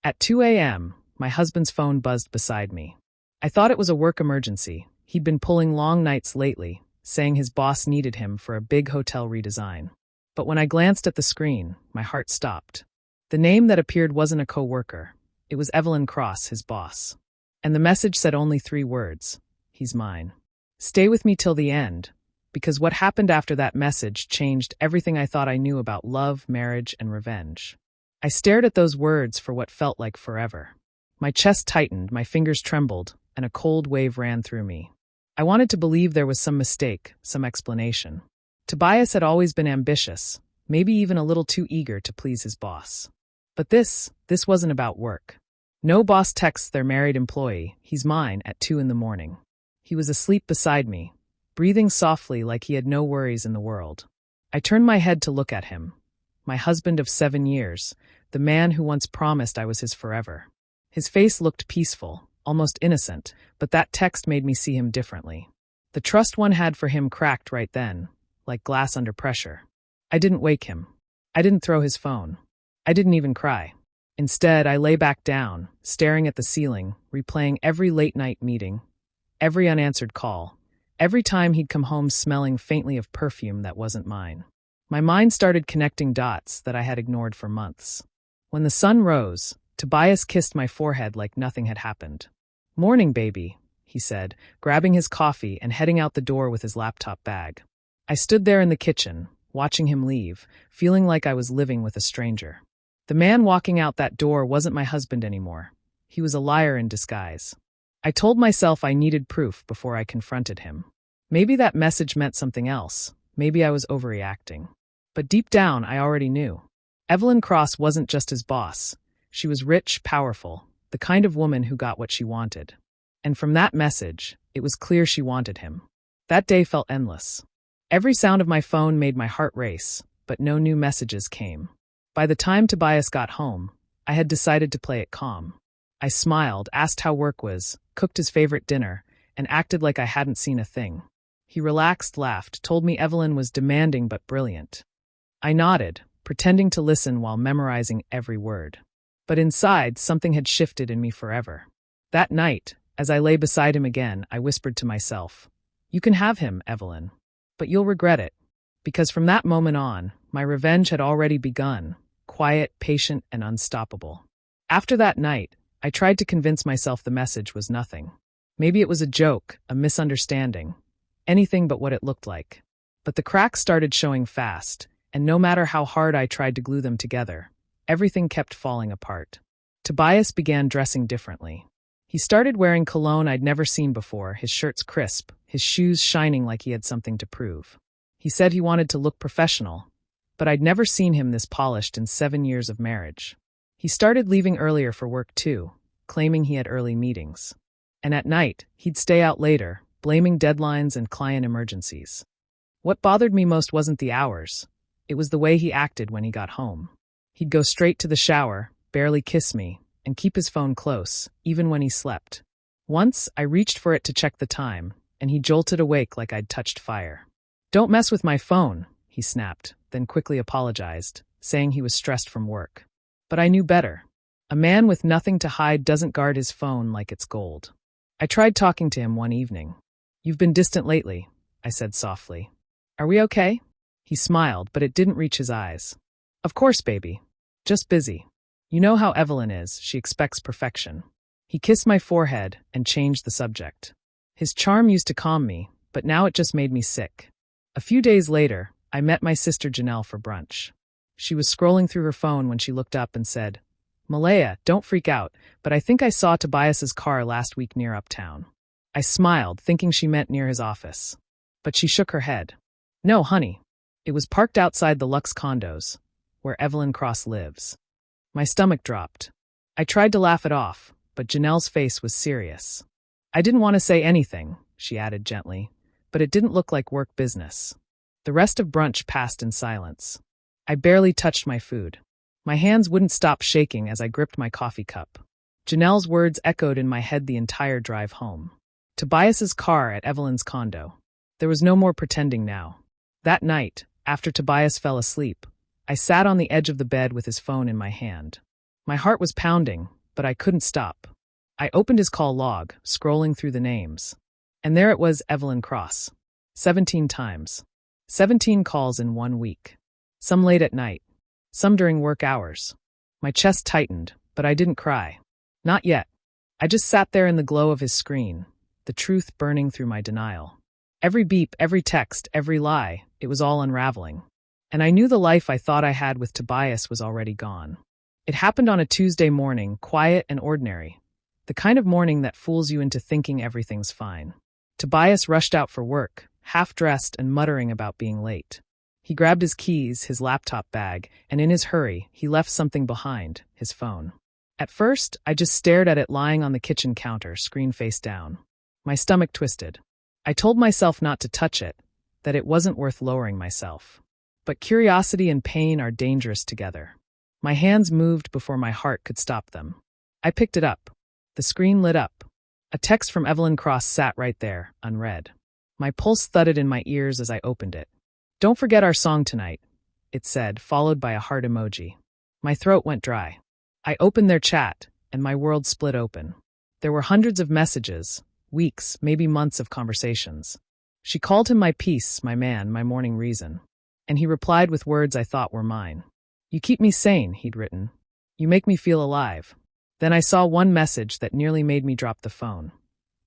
At 2 a.m., my husband's phone buzzed beside me. I thought it was a work emergency. He'd been pulling long nights lately, saying his boss needed him for a big hotel redesign. But when I glanced at the screen, my heart stopped. The name that appeared wasn't a coworker. It was Evelyn Cross, his boss. And the message said only 3 words. He's mine. Stay with me till the end, because what happened after that message changed everything I thought I knew about love, marriage, and revenge. I stared at those words for what felt like forever. My chest tightened, my fingers trembled, and a cold wave ran through me. I wanted to believe there was some mistake, some explanation. Tobias had always been ambitious, maybe even a little too eager to please his boss. But this wasn't about work. No boss texts their married employee, he's mine, at 2 in the morning. He was asleep beside me, breathing softly like he had no worries in the world. I turned my head to look at him. My husband of 7 years, the man who once promised I was his forever. His face looked peaceful, almost innocent, but that text made me see him differently. The trust one had for him cracked right then, like glass under pressure. I didn't wake him. I didn't throw his phone. I didn't even cry. Instead, I lay back down, staring at the ceiling, replaying every late-night meeting, every unanswered call, every time he'd come home smelling faintly of perfume that wasn't mine. My mind started connecting dots that I had ignored for months. When the sun rose, Tobias kissed my forehead like nothing had happened. "Morning, baby," he said, grabbing his coffee and heading out the door with his laptop bag. I stood there in the kitchen, watching him leave, feeling like I was living with a stranger. The man walking out that door wasn't my husband anymore. He was a liar in disguise. I told myself I needed proof before I confronted him. Maybe that message meant something else. Maybe I was overreacting. But deep down, I already knew. Evelyn Cross wasn't just his boss. She was rich, powerful, the kind of woman who got what she wanted. And from that message, it was clear she wanted him. That day felt endless. Every sound of my phone made my heart race, but no new messages came. By the time Tobias got home, I had decided to play it calm. I smiled, asked how work was, cooked his favorite dinner, and acted like I hadn't seen a thing. He relaxed, laughed, told me Evelyn was demanding but brilliant. I nodded, pretending to listen while memorizing every word. But inside, something had shifted in me forever. That night, as I lay beside him again, I whispered to myself, "You can have him, Evelyn. But you'll regret it." Because from that moment on, my revenge had already begun, quiet, patient, and unstoppable. After that night, I tried to convince myself the message was nothing. Maybe it was a joke, a misunderstanding, anything but what it looked like. But the cracks started showing fast, and no matter how hard I tried to glue them together, everything kept falling apart. Tobias began dressing differently. He started wearing cologne I'd never seen before, his shirts crisp, his shoes shining like he had something to prove. He said he wanted to look professional, but I'd never seen him this polished in 7 years of marriage. He started leaving earlier for work too, claiming he had early meetings. And at night, he'd stay out later, blaming deadlines and client emergencies. What bothered me most wasn't the hours. It was the way he acted when he got home. He'd go straight to the shower, barely kiss me, and keep his phone close, even when he slept. Once, I reached for it to check the time, and he jolted awake like I'd touched fire. "Don't mess with my phone," he snapped, then quickly apologized, saying he was stressed from work. But I knew better. A man with nothing to hide doesn't guard his phone like it's gold. I tried talking to him one evening. "You've been distant lately," I said softly. "Are we okay?" He smiled, but it didn't reach his eyes. "Of course, baby. Just busy. You know how Evelyn is, she expects perfection." He kissed my forehead and changed the subject. His charm used to calm me, but now it just made me sick. A few days later, I met my sister Janelle for brunch. She was scrolling through her phone when she looked up and said, "Malaya, don't freak out, but I think I saw Tobias's car last week near Uptown." I smiled, thinking she meant near his office. But she shook her head. "No, honey. It was parked outside the Lux condos, where Evelyn Cross lives." My stomach dropped. I tried to laugh it off, but Janelle's face was serious. "I didn't want to say anything," she added gently, "but it didn't look like work business." The rest of brunch passed in silence. I barely touched my food. My hands wouldn't stop shaking as I gripped my coffee cup. Janelle's words echoed in my head the entire drive home. Tobias's car at Evelyn's condo. There was no more pretending now. That night, after Tobias fell asleep, I sat on the edge of the bed with his phone in my hand. My heart was pounding, but I couldn't stop. I opened his call log, scrolling through the names. And there it was, Evelyn Cross. 17 times. 17 calls in 1 week. Some late at night. Some during work hours. My chest tightened, but I didn't cry. Not yet. I just sat there in the glow of his screen, the truth burning through my denial. Every beep, every text, every lie, it was all unraveling. And I knew the life I thought I had with Tobias was already gone. It happened on a Tuesday morning, quiet and ordinary. The kind of morning that fools you into thinking everything's fine. Tobias rushed out for work, half-dressed and muttering about being late. He grabbed his keys, his laptop bag, and in his hurry, he left something behind, his phone. At first, I just stared at it lying on the kitchen counter, screen face down. My stomach twisted. I told myself not to touch it, that it wasn't worth lowering myself. But curiosity and pain are dangerous together. My hands moved before my heart could stop them. I picked it up. The screen lit up. A text from Evelyn Cross sat right there, unread. My pulse thudded in my ears as I opened it. "Don't forget our song tonight," it said, followed by a heart emoji. My throat went dry. I opened their chat, and my world split open. There were hundreds of messages, weeks, maybe months of conversations. She called him my peace, my man, my morning reason. And he replied with words I thought were mine. "You keep me sane," he'd written. "You make me feel alive." Then I saw one message that nearly made me drop the phone.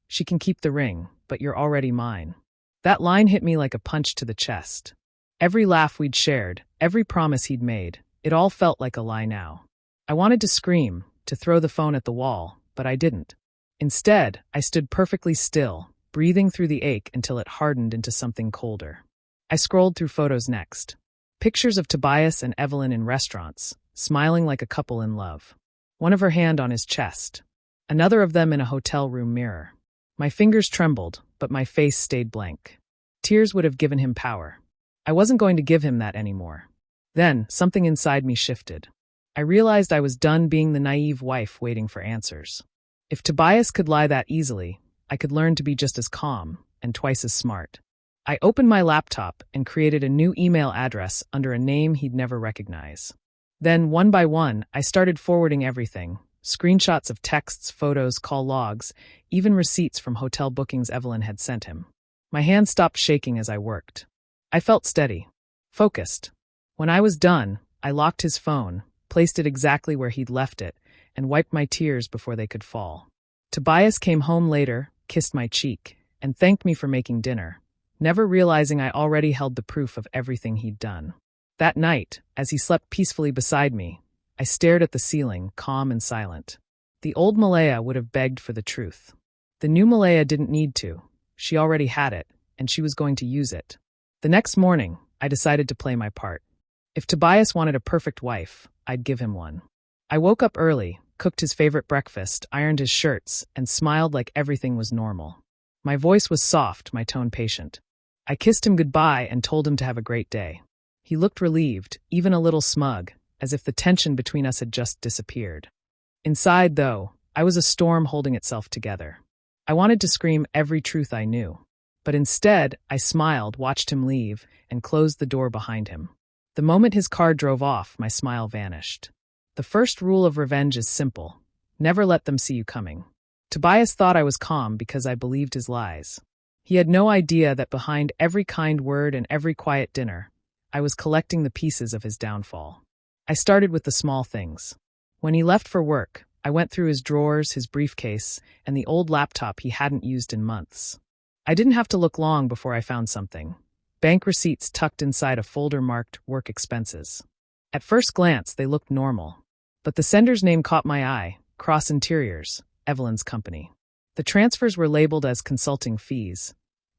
"She can keep the ring, but you're already mine." That line hit me like a punch to the chest. Every laugh we'd shared, every promise he'd made, it all felt like a lie now. I wanted to scream, to throw the phone at the wall, but I didn't. Instead, I stood perfectly still, breathing through the ache until it hardened into something colder. I scrolled through photos next. Pictures of Tobias and Evelyn in restaurants, smiling like a couple in love. One of her hand on his chest. Another of them in a hotel room mirror. My fingers trembled, but my face stayed blank. Tears would have given him power. I wasn't going to give him that anymore. Then, something inside me shifted. I realized I was done being the naive wife waiting for answers. If Tobias could lie that easily, I could learn to be just as calm, and twice as smart. I opened my laptop and created a new email address under a name he'd never recognize. Then, one by one, I started forwarding everything. Screenshots of texts, photos, call logs, even receipts from hotel bookings Evelyn had sent him. My hand stopped shaking as I worked. I felt steady, focused. When I was done, I locked his phone, placed it exactly where he'd left it, and wiped my tears before they could fall. Tobias came home later, kissed my cheek, and thanked me for making dinner, never realizing I already held the proof of everything he'd done. That night, as he slept peacefully beside me, I stared at the ceiling, calm and silent. The old Malaya would have begged for the truth. The new Malaya didn't need to. She already had it, and she was going to use it. The next morning, I decided to play my part. If Tobias wanted a perfect wife, I'd give him one. I woke up early, cooked his favorite breakfast, ironed his shirts, and smiled like everything was normal. My voice was soft, my tone patient. I kissed him goodbye and told him to have a great day. He looked relieved, even a little smug, as if the tension between us had just disappeared. Inside, though, I was a storm holding itself together. I wanted to scream every truth I knew. But instead, I smiled, watched him leave, and closed the door behind him. The moment his car drove off, my smile vanished. The first rule of revenge is simple. Never let them see you coming. Tobias thought I was calm because I believed his lies. He had no idea that behind every kind word and every quiet dinner, I was collecting the pieces of his downfall. I started with the small things. When he left for work, I went through his drawers, his briefcase, and the old laptop he hadn't used in months. I didn't have to look long before I found something. Bank receipts tucked inside a folder marked work expenses. At first glance, they looked normal. But the sender's name caught my eye, Cross Interiors, Evelyn's company. The transfers were labeled as consulting fees,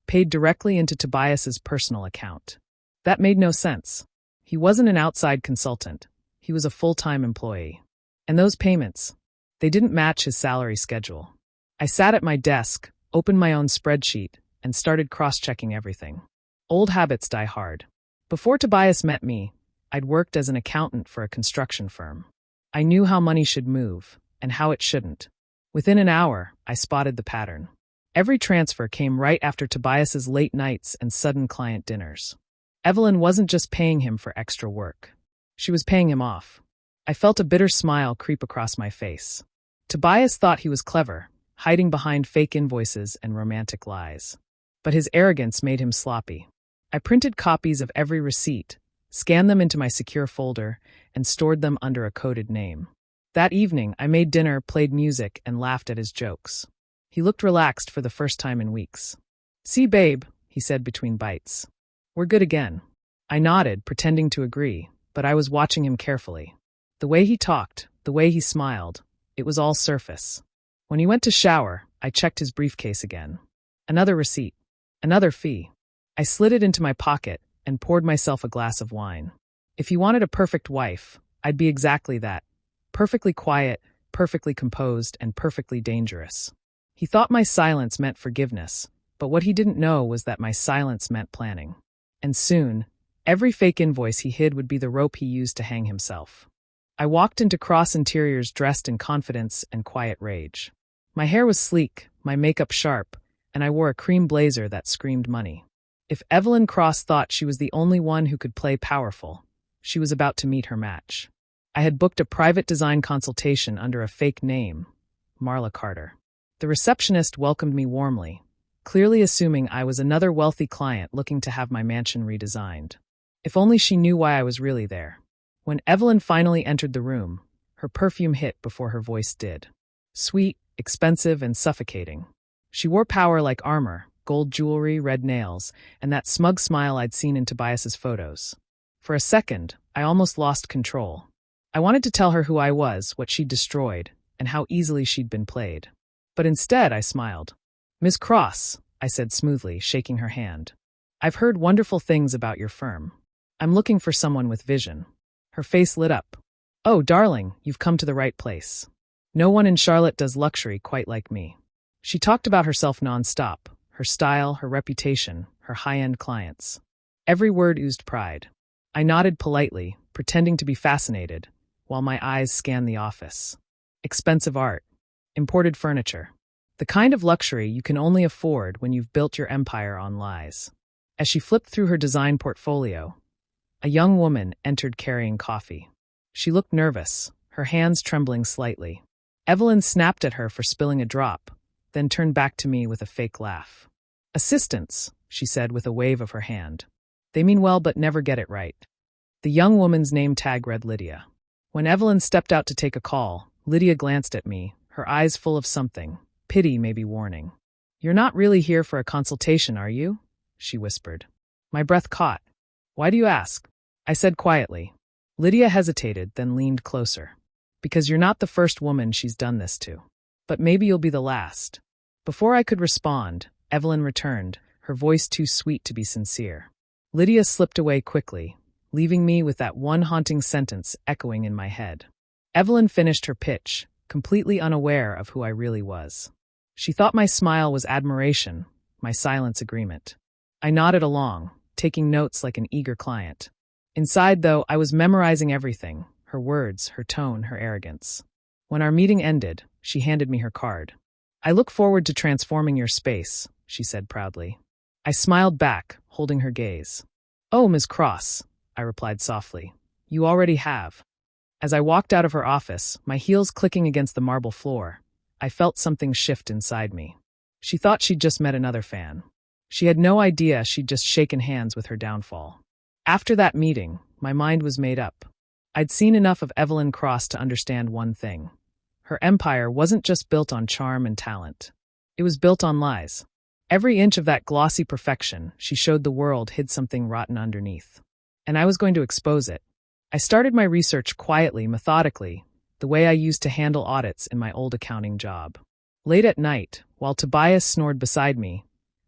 paid directly into Tobias's personal account. That made no sense. He wasn't an outside consultant. He was a full-time employee. And those payments, they didn't match his salary schedule. I sat at my desk, opened my own spreadsheet, and started cross-checking everything. Old habits die hard. Before Tobias met me, I'd worked as an accountant for a construction firm. I knew how money should move, and how it shouldn't. Within an hour, I spotted the pattern. Every transfer came right after Tobias's late nights and sudden client dinners. Evelyn wasn't just paying him for extra work. She was paying him off. I felt a bitter smile creep across my face. Tobias thought he was clever, hiding behind fake invoices and romantic lies. But his arrogance made him sloppy. I printed copies of every receipt, scanned them into my secure folder, and stored them under a coded name. That evening, I made dinner, played music, and laughed at his jokes. He looked relaxed for the first time in weeks. "See, babe," he said between bites. "We're good again." I nodded, pretending to agree, but I was watching him carefully. The way he talked, the way he smiled, it was all surface. When he went to shower, I checked his briefcase again. Another receipt. Another fee. I slid it into my pocket and poured myself a glass of wine. If he wanted a perfect wife, I'd be exactly that. Perfectly quiet, perfectly composed, and perfectly dangerous. He thought my silence meant forgiveness, but what he didn't know was that my silence meant planning. And soon, every fake invoice he hid would be the rope he used to hang himself. I walked into Cross Interiors dressed in confidence and quiet rage. My hair was sleek, my makeup sharp, and I wore a cream blazer that screamed money. If Evelyn Cross thought she was the only one who could play powerful, she was about to meet her match. I had booked a private design consultation under a fake name, Marla Carter. The receptionist welcomed me warmly, clearly assuming I was another wealthy client looking to have my mansion redesigned. If only she knew why I was really there. When Evelyn finally entered the room, her perfume hit before her voice did. Sweet, expensive, and suffocating. She wore power like armor, gold jewelry, red nails, and that smug smile I'd seen in Tobias's photos. For a second, I almost lost control. I wanted to tell her who I was, what she'd destroyed, and how easily she'd been played. But instead, I smiled. "Miss Cross," I said smoothly, shaking her hand. "I've heard wonderful things about your firm. I'm looking for someone with vision." Her face lit up. "Oh, darling, you've come to the right place. No one in Charlotte does luxury quite like me." She talked about herself nonstop, her style, her reputation, her high-end clients. Every word oozed pride. I nodded politely, pretending to be fascinated, while my eyes scanned the office. Expensive art. Imported furniture. The kind of luxury you can only afford when you've built your empire on lies. As she flipped through her design portfolio, a young woman entered carrying coffee. She looked nervous, her hands trembling slightly. Evelyn snapped at her for spilling a drop, then turned back to me with a fake laugh. "Assistants," she said with a wave of her hand. "They mean well but never get it right." The young woman's name tag read Lydia. When Evelyn stepped out to take a call, Lydia glanced at me, her eyes full of something, pity maybe warning. "You're not really here for a consultation, are you?" she whispered. My breath caught. "Why do you ask?" I said quietly. Lydia hesitated, then leaned closer. "Because you're not the first woman she's done this to. But maybe you'll be the last." Before I could respond, Evelyn returned, her voice too sweet to be sincere. Lydia slipped away quickly, leaving me with that one haunting sentence echoing in my head. Evelyn finished her pitch, completely unaware of who I really was. She thought my smile was admiration, my silence agreement. I nodded along, taking notes like an eager client. Inside, though, I was memorizing everything, her words, her tone, her arrogance. When our meeting ended, she handed me her card. "I look forward to transforming your space," she said proudly. I smiled back, holding her gaze. "Oh, Ms. Cross," I replied softly. "You already have." As I walked out of her office, my heels clicking against the marble floor, I felt something shift inside me. She thought she'd just met another fan. She had no idea she'd just shaken hands with her downfall. After that meeting, my mind was made up. I'd seen enough of Evelyn Cross to understand one thing. Her empire wasn't just built on charm and talent. It was built on lies. Every inch of that glossy perfection she showed the world hid something rotten underneath. And I was going to expose it. I started my research quietly, methodically, the way I used to handle audits in my old accounting job. Late at night, while Tobias snored beside me,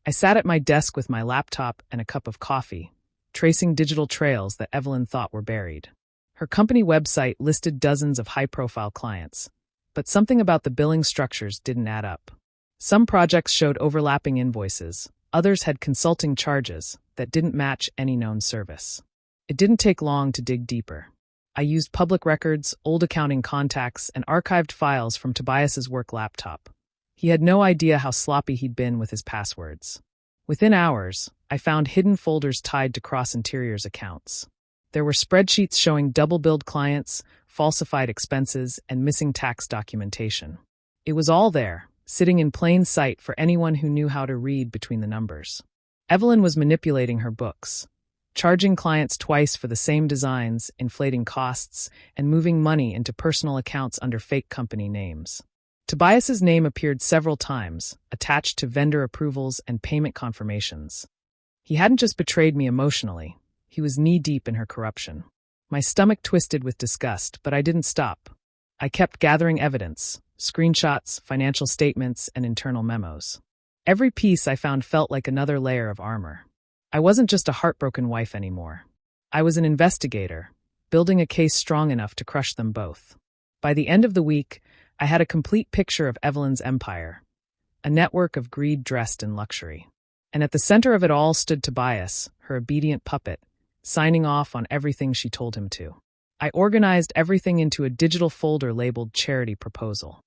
I sat at my desk with my laptop and a cup of coffee, tracing digital trails that Evelyn thought were buried. Her company website listed dozens of high-profile clients, but something about the billing structures didn't add up. Some projects showed overlapping invoices, others had consulting charges that didn't match any known service. It didn't take long to dig deeper. I used public records, old accounting contacts, and archived files from Tobias's work laptop. He had no idea how sloppy he'd been with his passwords. Within hours, I found hidden folders tied to Cross Interiors accounts. There were spreadsheets showing double-billed clients, falsified expenses, and missing tax documentation. It was all there, sitting in plain sight for anyone who knew how to read between the numbers. Evelyn was manipulating her books, charging clients twice for the same designs, inflating costs, and moving money into personal accounts under fake company names. Tobias's name appeared several times, attached to vendor approvals and payment confirmations. He hadn't just betrayed me emotionally, he was knee-deep in her corruption. My stomach twisted with disgust, but I didn't stop. I kept gathering evidence, screenshots, financial statements, and internal memos. Every piece I found felt like another layer of armor. I wasn't just a heartbroken wife anymore. I was an investigator, building a case strong enough to crush them both. By the end of the week, I had a complete picture of Evelyn's empire, a network of greed dressed in luxury. And at the center of it all stood Tobias, her obedient puppet, signing off on everything she told him to. I organized everything into a digital folder labeled Charity Proposal.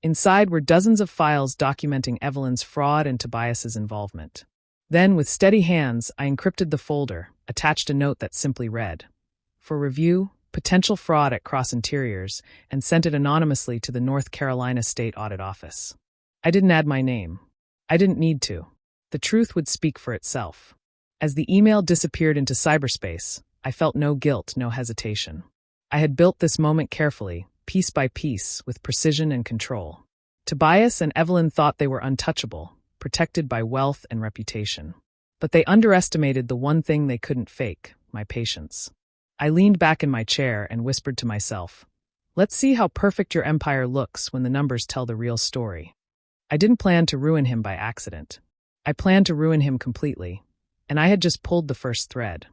Inside were dozens of files documenting Evelyn's fraud and Tobias's involvement. Then, with steady hands, I encrypted the folder, attached a note that simply read, "For review, potential fraud at Cross Interiors," and sent it anonymously to the North Carolina State Audit Office. I didn't add my name. I didn't need to. The truth would speak for itself. As the email disappeared into cyberspace, I felt no guilt, no hesitation. I had built this moment carefully, piece by piece, with precision and control. Tobias and Evelyn thought they were untouchable, protected by wealth and reputation. But they underestimated the one thing they couldn't fake, my patience. I leaned back in my chair and whispered to myself, "Let's see how perfect your empire looks when the numbers tell the real story." I didn't plan to ruin him by accident. I planned to ruin him completely, and I had just pulled the first thread.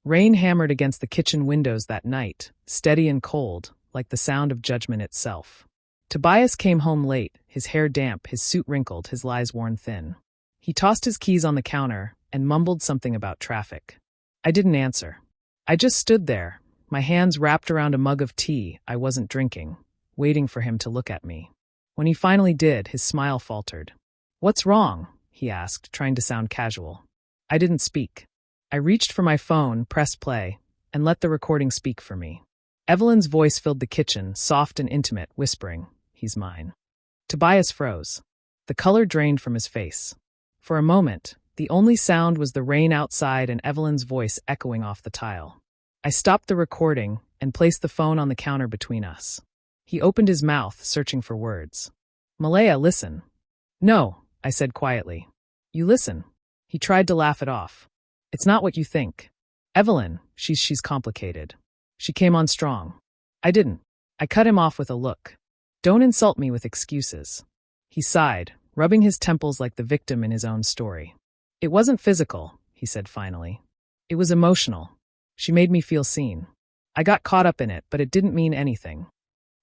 Rain hammered against the kitchen windows that night, steady and cold, like the sound of judgment itself. Tobias came home late, his hair damp, his suit wrinkled, his lies worn thin. He tossed his keys on the counter and mumbled something about traffic. I didn't answer. I just stood there, my hands wrapped around a mug of tea I wasn't drinking, waiting for him to look at me. When he finally did, his smile faltered. "What's wrong?" he asked, trying to sound casual. I didn't speak. I reached for my phone, pressed play, and let the recording speak for me. Evelyn's voice filled the kitchen, soft and intimate, whispering, "He's mine." Tobias froze. The color drained from his face. For a moment, the only sound was the rain outside and Evelyn's voice echoing off the tile. I stopped the recording and placed the phone on the counter between us. He opened his mouth, searching for words. "Malaya, listen." "No," I said quietly. "You listen." He tried to laugh it off. "It's not what you think. Evelyn, she's complicated. She came on strong." I didn't. I cut him off with a look. "Don't insult me with excuses." He sighed, rubbing his temples like the victim in his own story. "It wasn't physical," he said finally. "It was emotional. She made me feel seen. I got caught up in it, but it didn't mean anything."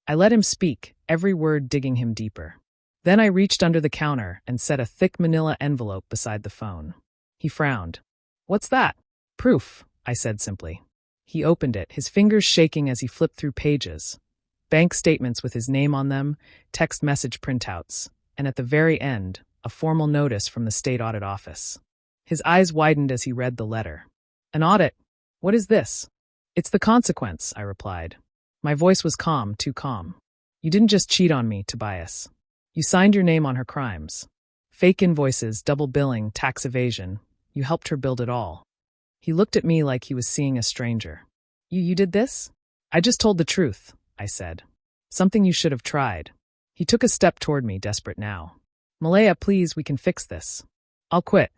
I let him speak, every word digging him deeper. Then I reached under the counter and set a thick manila envelope beside the phone. He frowned. "What's that?" "Proof," I said simply. He opened it, his fingers shaking as he flipped through pages. Bank statements with his name on them, text message printouts, and at the very end, a formal notice from the State Audit Office. His eyes widened as he read the letter. "An audit? What is this?" "It's the consequence," I replied. My voice was calm, too calm. "You didn't just cheat on me, Tobias. You signed your name on her crimes. Fake invoices, double billing, tax evasion. You helped her build it all." He looked at me like he was seeing a stranger. You did this?" "I just told the truth," I said. "Something you should have tried." He took a step toward me, desperate now. "Malaya, please, we can fix this. I'll quit.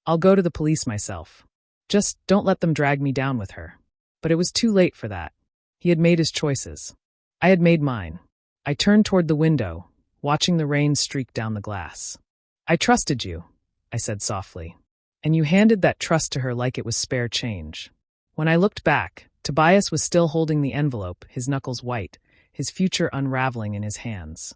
I'll go to the police myself. Just don't let them drag me down with her." But it was too late for that. He had made his choices. I had made mine. I turned toward the window, watching the rain streak down the glass. "I trusted you," I said softly. "And you handed that trust to her like it was spare change." When I looked back, Tobias was still holding the envelope, his knuckles white, his future unraveling in his hands.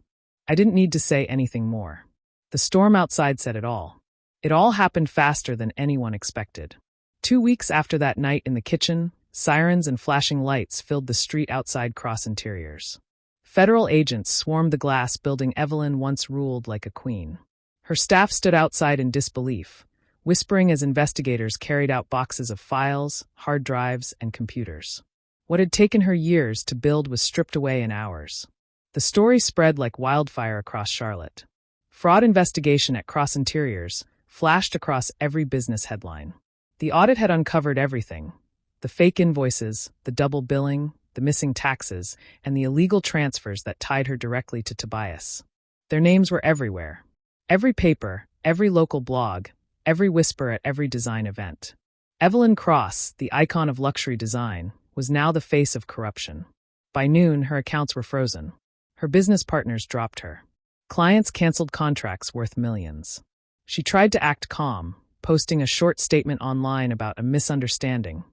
I didn't need to say anything more. The storm outside said it all. It all happened faster than anyone expected. 2 weeks after that night in the kitchen, sirens and flashing lights filled the street outside Cross Interiors. Federal agents swarmed the glass building Evelyn once ruled like a queen. Her staff stood outside in disbelief, whispering as investigators carried out boxes of files, hard drives, and computers. What had taken her years to build was stripped away in hours. The story spread like wildfire across Charlotte. Fraud investigation at Cross Interiors flashed across every business headline. The audit had uncovered everything: the fake invoices, the double billing, the missing taxes, and the illegal transfers that tied her directly to Tobias. Their names were everywhere. Every paper, every local blog, every whisper at every design event. Evelyn Cross, the icon of luxury design, was now the face of corruption. By noon, her accounts were frozen. Her business partners dropped her. Clients canceled contracts worth millions. She tried to act calm, posting a short statement online about a misunderstanding,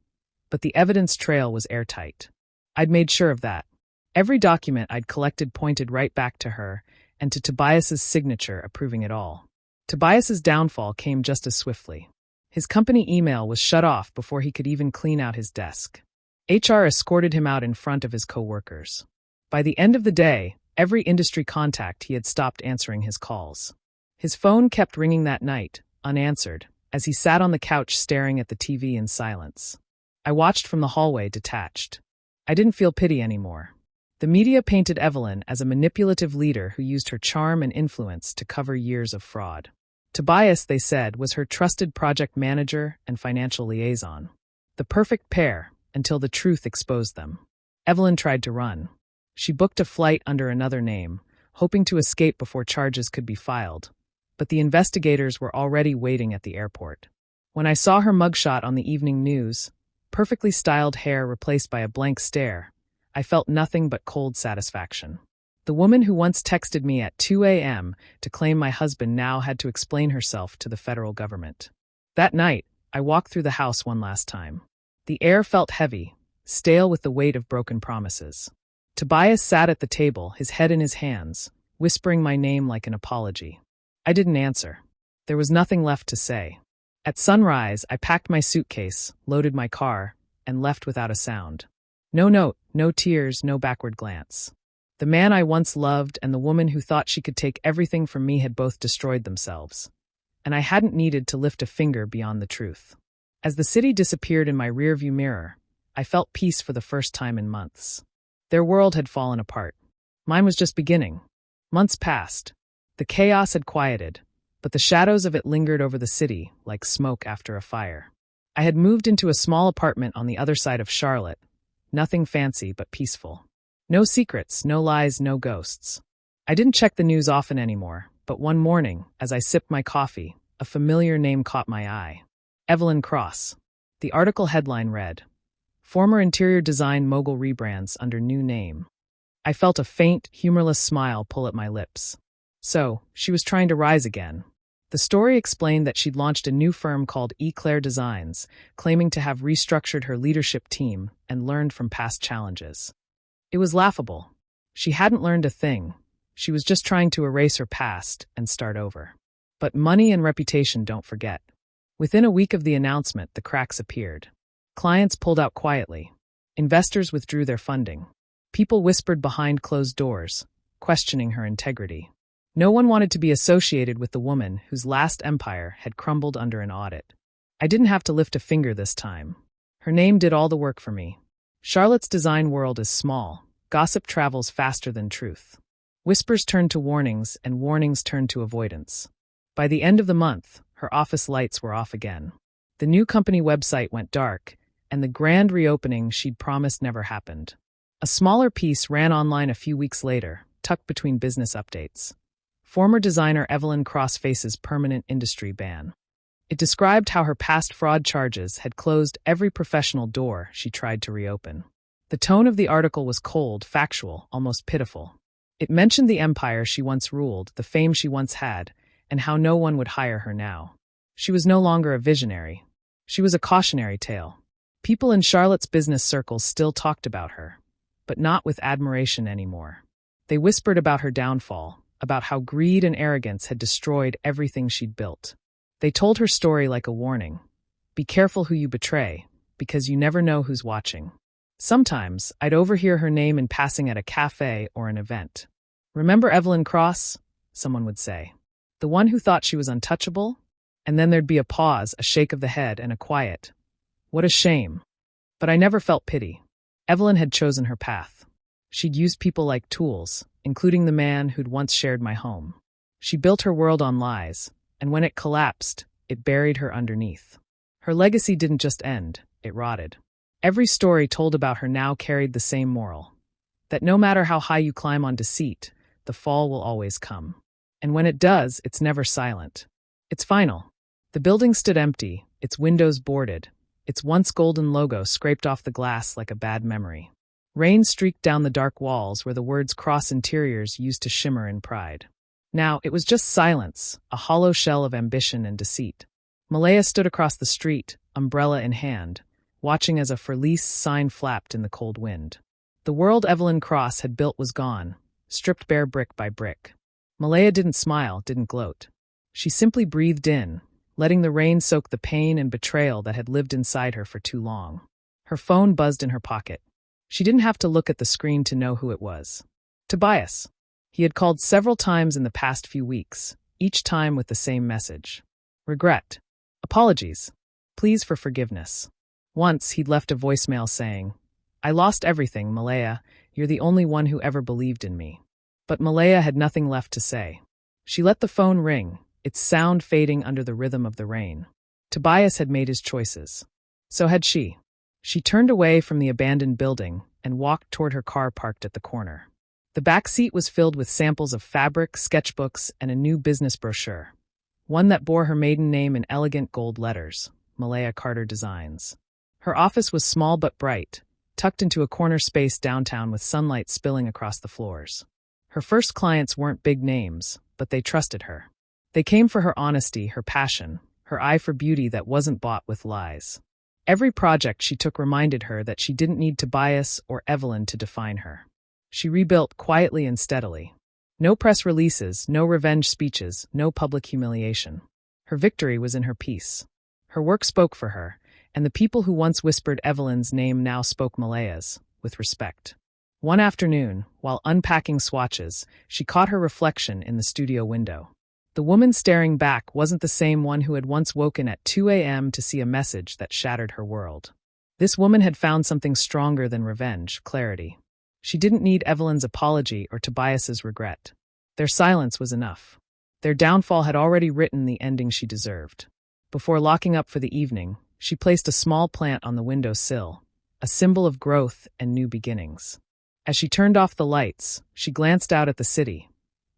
but the evidence trail was airtight. I'd made sure of that. Every document I'd collected pointed right back to her and to Tobias's signature approving it all. Tobias's downfall came just as swiftly. His company email was shut off before he could even clean out his desk. HR escorted him out in front of his coworkers. By the end of the day, every industry contact he had stopped answering his calls. His phone kept ringing that night, unanswered, as he sat on the couch staring at the TV in silence. I watched from the hallway, detached. I didn't feel pity anymore. The media painted Evelyn as a manipulative leader who used her charm and influence to cover years of fraud. Tobias, they said, was her trusted project manager and financial liaison. The perfect pair, until the truth exposed them. Evelyn tried to run. She booked a flight under another name, hoping to escape before charges could be filed. But the investigators were already waiting at the airport. When I saw her mugshot on the evening news, perfectly styled hair replaced by a blank stare, I felt nothing but cold satisfaction. The woman who once texted me at 2 a.m. to claim my husband now had to explain herself to the federal government. That night, I walked through the house one last time. The air felt heavy, stale with the weight of broken promises. Tobias sat at the table, his head in his hands, whispering my name like an apology. I didn't answer. There was nothing left to say. At sunrise, I packed my suitcase, loaded my car, and left without a sound. No note, no tears, no backward glance. The man I once loved and the woman who thought she could take everything from me had both destroyed themselves. And I hadn't needed to lift a finger beyond the truth. As the city disappeared in my rearview mirror, I felt peace for the first time in months. Their world had fallen apart. Mine was just beginning. Months passed. The chaos had quieted, but the shadows of it lingered over the city like smoke after a fire. I had moved into a small apartment on the other side of Charlotte. Nothing fancy but peaceful. No secrets, no lies, no ghosts. I didn't check the news often anymore, but one morning, as I sipped my coffee, a familiar name caught my eye. Evelyn Cross. The article headline read, "Former interior design mogul rebrands under new name." I felt a faint, humorless smile pull at my lips. So, she was trying to rise again. The story explained that she'd launched a new firm called Eclair Designs, claiming to have restructured her leadership team and learned from past challenges. It was laughable. She hadn't learned a thing. She was just trying to erase her past and start over. But money and reputation don't forget. Within a week of the announcement, the cracks appeared. Clients pulled out quietly. Investors withdrew their funding. People whispered behind closed doors, questioning her integrity. No one wanted to be associated with the woman whose last empire had crumbled under an audit. I didn't have to lift a finger this time. Her name did all the work for me. Charlotte's design world is small. Gossip travels faster than truth. Whispers turn to warnings, and warnings turn to avoidance. By the end of the month, her office lights were off again. The new company website went dark, and the grand reopening she'd promised never happened. A smaller piece ran online a few weeks later, tucked between business updates. Former designer Evelyn Cross faces permanent industry ban. It described how her past fraud charges had closed every professional door she tried to reopen. The tone of the article was cold, factual, almost pitiful. It mentioned the empire she once ruled, the fame she once had, and how no one would hire her now. She was no longer a visionary. She was a cautionary tale. People in Charlotte's business circles still talked about her, but not with admiration anymore. They whispered about her downfall, about how greed and arrogance had destroyed everything she'd built. They told her story like a warning. Be careful who you betray, because you never know who's watching. Sometimes, I'd overhear her name in passing at a cafe or an event. "Remember Evelyn Cross?" someone would say. "The one who thought she was untouchable?" And then there'd be a pause, a shake of the head, and a quiet, "What a shame." But I never felt pity. Evelyn had chosen her path. She'd used people like tools, including the man who'd once shared my home. She built her world on lies, and when it collapsed, it buried her underneath. Her legacy didn't just end, it rotted. Every story told about her now carried the same moral: that no matter how high you climb on deceit, the fall will always come. And when it does, it's never silent. It's final. The building stood empty, its windows boarded, its once golden logo scraped off the glass like a bad memory. Rain streaked down the dark walls where the words cross interiors used to shimmer in pride. Now, it was just silence, a hollow shell of ambition and deceit. Malaya stood across the street, umbrella in hand, watching as a for lease sign flapped in the cold wind. The world Evelyn Cross had built was gone, stripped bare brick by brick. Malaya didn't smile, didn't gloat. She simply breathed in, letting the rain soak the pain and betrayal that had lived inside her for too long. Her phone buzzed in her pocket. She didn't have to look at the screen to know who it was. Tobias. He had called several times in the past few weeks, each time with the same message. Regret. Apologies. Pleas for forgiveness. Once, he'd left a voicemail saying, "I lost everything, Malaya. You're the only one who ever believed in me." But Malaya had nothing left to say. She let the phone ring, its sound fading under the rhythm of the rain. Tobias had made his choices. So had she. She turned away from the abandoned building and walked toward her car parked at the corner. The back seat was filled with samples of fabric, sketchbooks, and a new business brochure. One that bore her maiden name in elegant gold letters, Malaya Carter Designs. Her office was small but bright, tucked into a corner space downtown with sunlight spilling across the floors. Her first clients weren't big names, but they trusted her. They came for her honesty, her passion, her eye for beauty that wasn't bought with lies. Every project she took reminded her that she didn't need Tobias or Evelyn to define her. She rebuilt quietly and steadily. No press releases, no revenge speeches, no public humiliation. Her victory was in her peace. Her work spoke for her, and the people who once whispered Evelyn's name now spoke Malaya's, with respect. One afternoon, while unpacking swatches, she caught her reflection in the studio window. The woman staring back wasn't the same one who had once woken at 2 a.m. to see a message that shattered her world. This woman had found something stronger than revenge, clarity. She didn't need Evelyn's apology or Tobias's regret. Their silence was enough. Their downfall had already written the ending she deserved. Before locking up for the evening, she placed a small plant on the window sill, a symbol of growth and new beginnings. As she turned off the lights, she glanced out at the city.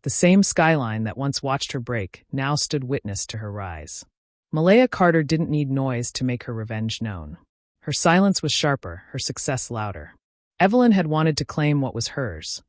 The same skyline that once watched her break now stood witness to her rise. Malaya Carter didn't need noise to make her revenge known. Her silence was sharper, her success louder. Evelyn had wanted to claim what was hers,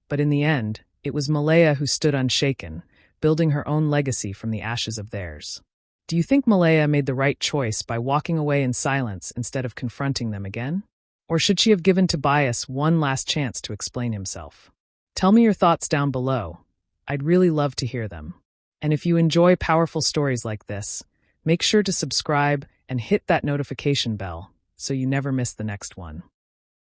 but in the end, it was Malaya who stood unshaken, building her own legacy from the ashes of theirs. Do you think Malaya made the right choice by walking away in silence instead of confronting them again? Or should she have given Tobias one last chance to explain himself? Tell me your thoughts down below. I'd really love to hear them. And if you enjoy powerful stories like this, make sure to subscribe and hit that notification bell so you never miss the next one.